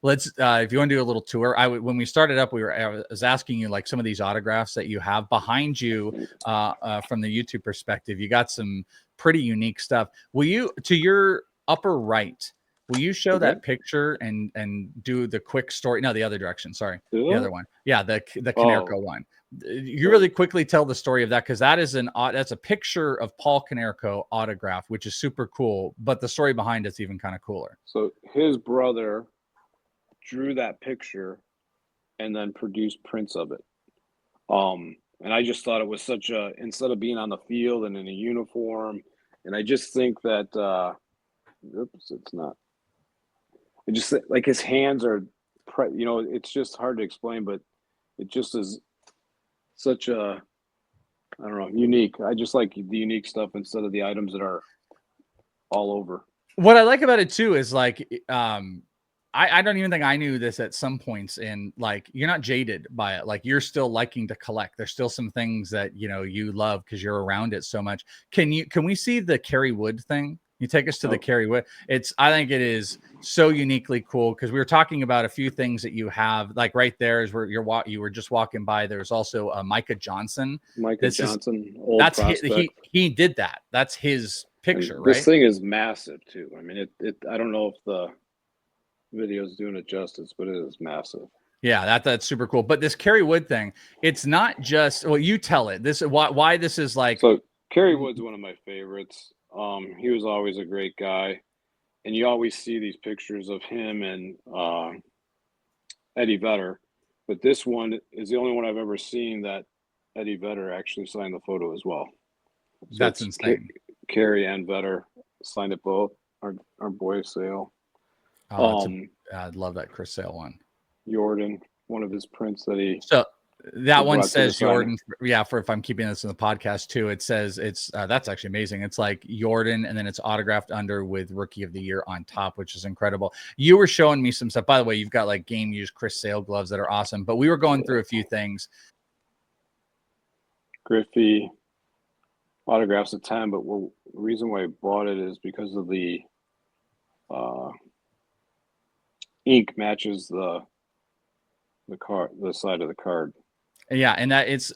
let's if you want to do a little tour. When we started up, I was asking you like some of these autographs that you have behind you from the YouTube perspective. You got some pretty unique stuff. Will you, to your upper right, will you show that picture and do the quick story? No, the other direction. Sorry, the other one. Yeah, the Konerko one. You really quickly tell the story of that, because that's a picture of Paul Konerko autograph, which is super cool. But the story behind it's even kind of cooler. So his brother drew that picture and then produced prints of it. And I just thought it was such a, instead of being on the field and in a uniform, and I just think that oops, it's not. It just like his hands are, it's just hard to explain, but it just is such a, I don't know, unique. I just like the unique stuff instead of the items that are all over. What I like about it too is like, I don't even think I knew this at some points, and like, you're not jaded by it. Like, you're still liking to collect. There's still some things that, you love because you're around it so much. Can we see the Kerry Wood thing? You take us to the Kerry Wood. I think it is so uniquely cool, because we were talking about a few things that you have, like right there is where you were just walking by. There's also Micah Johnson. Old prospect. He did that. That's his picture, and right? This thing is massive too. I mean, I don't know if the video is doing it justice, but it is massive. Yeah, that's super cool. But this Kerry Wood thing, it's not just, well, you tell it. This why this is like. So Kerry Wood's one of my favorites. He was always a great guy, and you always see these pictures of him and Eddie Vedder, but this one is the only one I've ever seen that Eddie Vedder actually signed the photo as well. So that's insane. Kerry and Vedder signed it both. Our boy Sale. I love that Chris Sale one. Jordan, one of his prints that he. So that one says Jordan. For if I'm keeping this in the podcast too, it says that's actually amazing. It's like Jordan, and then it's autographed under with Rookie of the Year on top, which is incredible. You were showing me some stuff. By the way, you've got like game used Chris Sale gloves that are awesome. But we were going through a few things. Griffey autographs at 10, but the reason why I bought it is because of the ink matches the side of the card. Yeah, and that it's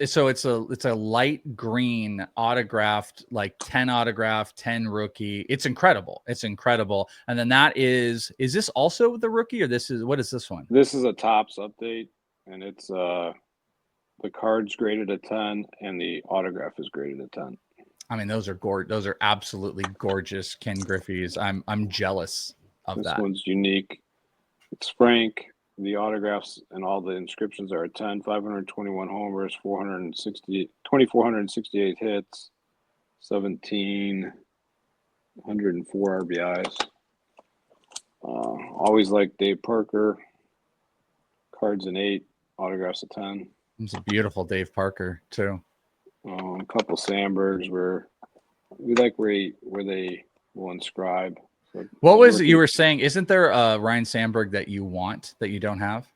a light green autographed, like 10 autograph, 10 rookie. It's incredible. And then that is this also the rookie, or what is this one? This is a Topps update, and it's the card's graded at 10 and the autograph is graded at 10. I mean, those are absolutely gorgeous Ken Griffey's. I'm jealous of that. This one's unique. It's Frank. The autographs and all the inscriptions are at 10, 521 homers, 2,468 hits, 1,704 RBIs. Always like Dave Parker. Cards an 8, autographs a 10. It's a beautiful Dave Parker too. A couple Sandbergs where they will inscribe. What was it you were saying? Isn't there a Ryan Sandberg that you want that you don't have?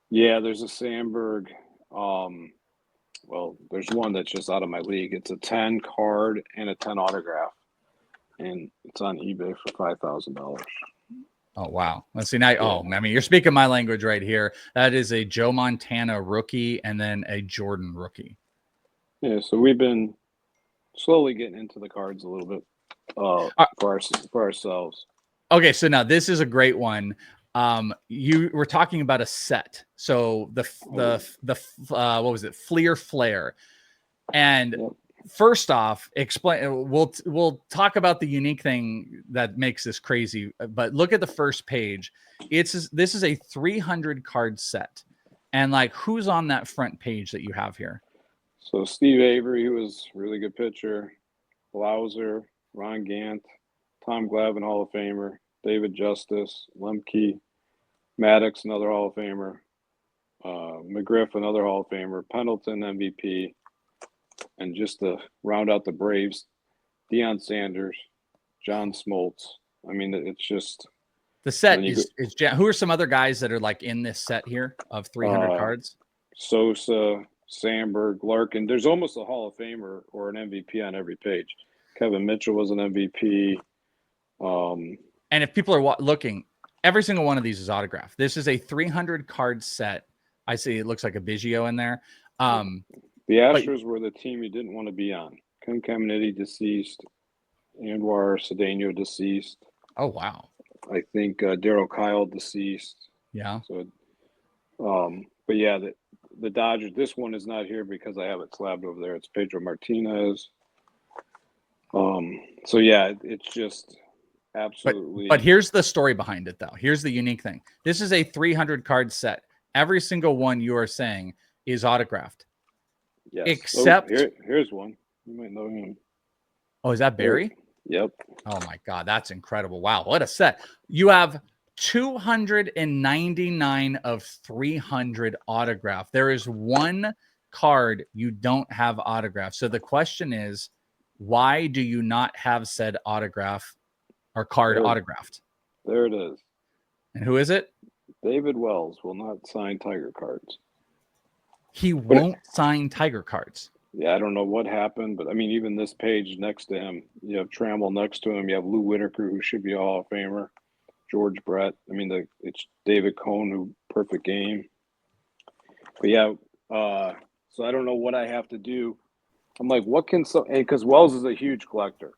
Yeah, there's a Sandberg. Well, there's one that's just out of my league. It's a 10 card and a 10 autograph, and it's on eBay for $5,000. Oh, wow. Let's see now. Yeah. Oh, I mean, you're speaking my language right here. That is a Joe Montana rookie and then a Jordan rookie. Yeah, so we've been slowly getting into the cards a little bit. For ourselves. Okay, so now this is a great one. You were talking about a set. So the what was it? Fleer Flare. And first off, explain. We'll talk about the unique thing that makes this crazy. But look at the first page. This is a 300 card set, and like, who's on that front page that you have here? So Steve Avery, who was a really good pitcher, Blauser, Ron Gant, Tom Glavine, Hall of Famer, David Justice, Lemke, Maddox, another Hall of Famer, McGriff, another Hall of Famer, Pendleton, MVP, and just to round out the Braves, Deion Sanders, John Smoltz. I mean, it's just the set is who are some other guys that are like in this set here of 300 cards? Sosa, Sandberg, Larkin. There's almost a Hall of Famer or an MVP on every page. Kevin Mitchell was an MVP. And if people are looking, every single one of these is autographed. This is a 300 card set. I see it looks like a Biggio in there. The Astros were the team you didn't want to be on. Ken Caminiti deceased. Anwar Cedeno deceased. Oh, wow. I think Darryl Kyle deceased. Yeah. So, but yeah, the Dodgers. This one is not here because I have it slabbed over there. It's Pedro Martinez. So yeah, it's just absolutely. But here's the story behind it, though. Here's the unique thing. This is a 300 card set. Every single one you are saying is autographed. Yes. Except here's one. You might know him. Oh, is that Barry? Yep. Oh my God, that's incredible. Wow, what a set. You have 299 of 300 autograph. There is one card you don't have autographed. So the question is, why do you not have said autograph or card autographed? There it is. And who is it? David Wells will not sign Tiger cards. He won't sign Tiger cards. Yeah, I don't know what happened, but I mean, even this page next to him, you have Trammell next to him. You have Lou Whitaker, who should be a Hall of Famer. George Brett. I mean, it's David Cohn, who perfect game. But yeah, so I don't know what I have to do. I'm like, what can because Wells is a huge collector,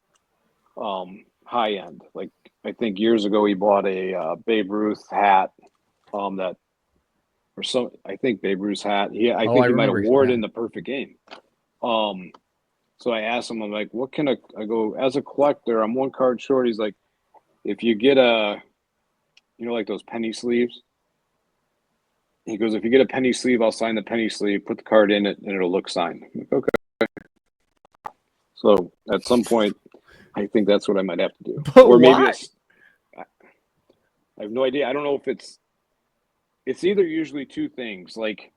high end. Like I think years ago he bought a Babe Ruth hat, I think Babe Ruth's hat. I think he might have wore it in the perfect game. So I asked him, I'm like, what can I go as a collector? I'm one card short. He's like, if you get like those penny sleeves. He goes, if you get a penny sleeve, I'll sign the penny sleeve, put the card in it, and it'll look signed. I'm like, okay. So at some point, I think that's what I might have to do. But or maybe why? I have no idea. I don't know if it's either usually two things. Like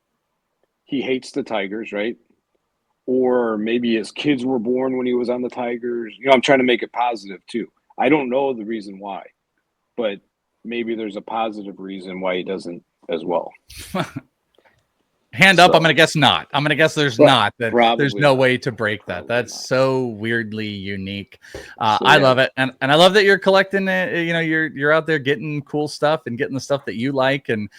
he hates the Tigers, right? Or maybe his kids were born when he was on the Tigers. I'm trying to make it positive too. I don't know the reason why, but maybe there's a positive reason why he doesn't as well. Hand up, I'm going to guess not. I'm going to guess there's not. There's no way to break that. That's so weirdly unique. I love it. And I love that you're collecting it. You're out there getting cool stuff and getting the stuff that you like. And,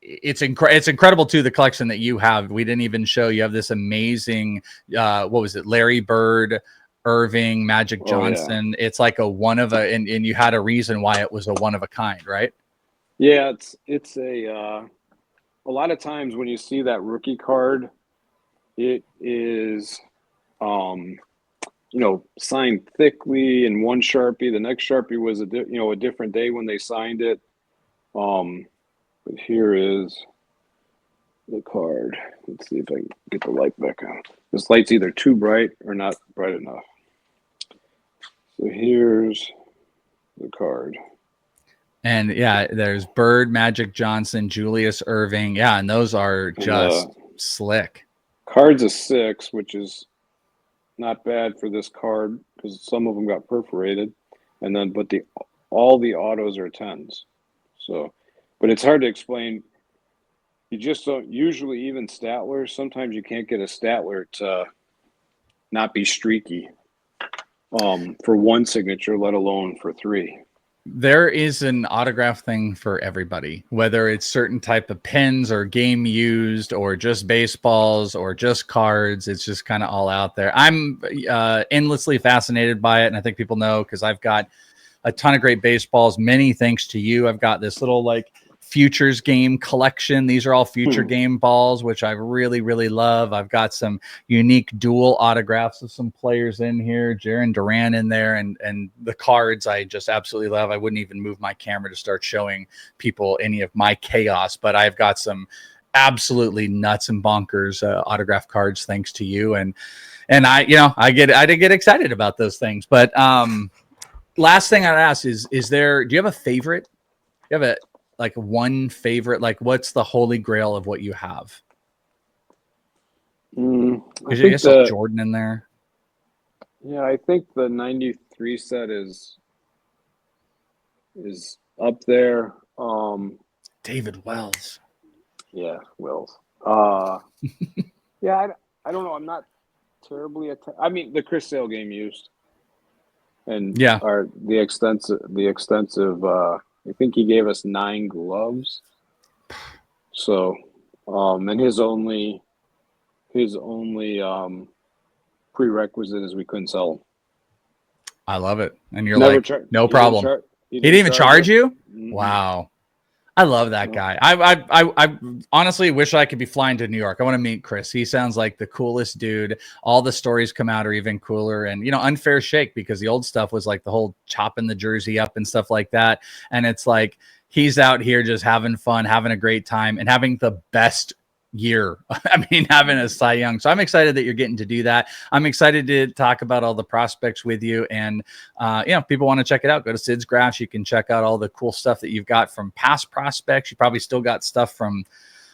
it's incredible too, the collection that you have. We didn't even show you have this amazing, what was it? Larry Bird, Irving, Magic Johnson. Yeah. It's like a one of a, and you had a reason why it was a one of a kind, right? Yeah, it's a lot of times when you see that rookie card, it is, signed thickly in one Sharpie. The next Sharpie was a different day when they signed it. But here is the card. Let's see if I can get the light back on. This light's either too bright or not bright enough. So here's the card. And yeah, there's Bird, Magic Johnson, Julius Irving. Yeah, and those are just slick. Card's a 6, which is not bad for this card because some of them got perforated. And then, but all the autos are 10s. So, but it's hard to explain. You just don't usually, even Statler, sometimes you can't get a Statler to not be streaky for one signature, let alone for 3. There is an autograph thing for everybody, whether it's certain type of pens or game used or just baseballs or just cards. It's just kind of all out there. I'm endlessly fascinated by it. And I think people know because I've got a ton of great baseballs, many thanks to you. I've got this little futures game collection. These are all future game balls, which I really, really love. I've got some unique dual autographs of some players in here, Jarren Duran in there, and the cards I just absolutely love. I wouldn't even move my camera to start showing people any of my chaos, but I've got some absolutely nuts and bonkers autograph cards thanks to you. And I did get excited about those things. But last thing I'd ask is do you have a favorite? Do you have one favorite, what's the holy grail of what you have? I guess Jordan in there. Yeah, I think the 93 set is up there. David Wells. Yeah, Wells. Yeah, I don't know. I'm not terribly I mean, the Chris Sale game used. and Yeah. the extensive. I think he gave us 9 gloves. So, and his only prerequisite is we couldn't sell them. I love it. And you're Never like, char- no he didn't problem. char- He didn't even charge us. you? Mhm. Wow. I love that No. guy. I honestly wish I could be flying to New York. I want to meet Chris. He sounds like the coolest dude. All the stories come out are even cooler. And, you know, Unfair Shake, because the old stuff was like the whole chopping the jersey up and stuff like that. And it's like, he's out here just having fun, having a great time, and having the best year. I mean, having a Cy Young. So I'm excited that you're getting to do that. I'm excited to talk about all the prospects with you. And, you know, if people want to check it out, go to SidsGraphs. You can check out all the cool stuff that you've got from past prospects. You probably still got stuff from,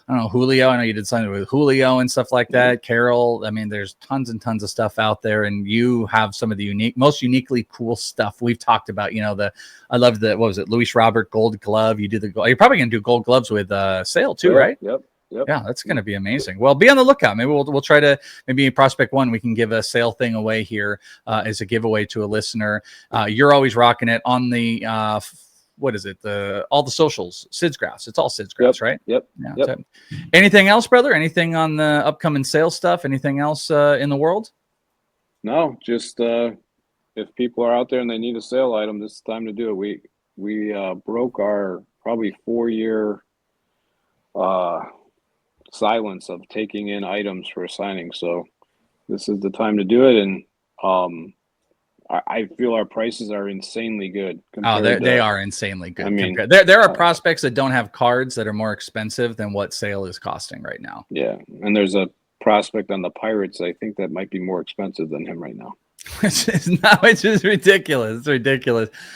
I don't know, Julio. I know you did something with Julio and stuff like that. Carol. I mean, there's tons and tons of stuff out there, and you have some of the most uniquely cool stuff we've talked about. You know, I love what was it? Luis Robert Gold Glove. You do you're probably going to do gold gloves with Sale too, right? Yep. Yeah, that's going to be amazing. Well, be on the lookout. Maybe we'll try to, maybe Prospect One, we can give a Sale thing away here as a giveaway to a listener. You're always rocking it on the what is it? All the socials, SidsGraphs. It's all SidsGraphs, right? Yep. Yeah. Yep. So, anything else, brother? Anything on the upcoming sales stuff? Anything else in the world? No, just if people are out there and they need a sale item, this is the time to do it. We broke our probably 4-year silence of taking in items for signing, so this is the time to do it. And I feel our prices are insanely good. They are insanely good. I mean, there are prospects that don't have cards that are more expensive than what Sale is costing right now. Yeah, and there's a prospect on the Pirates, I think, that might be more expensive than him right now. It's just ridiculous. It's ridiculous.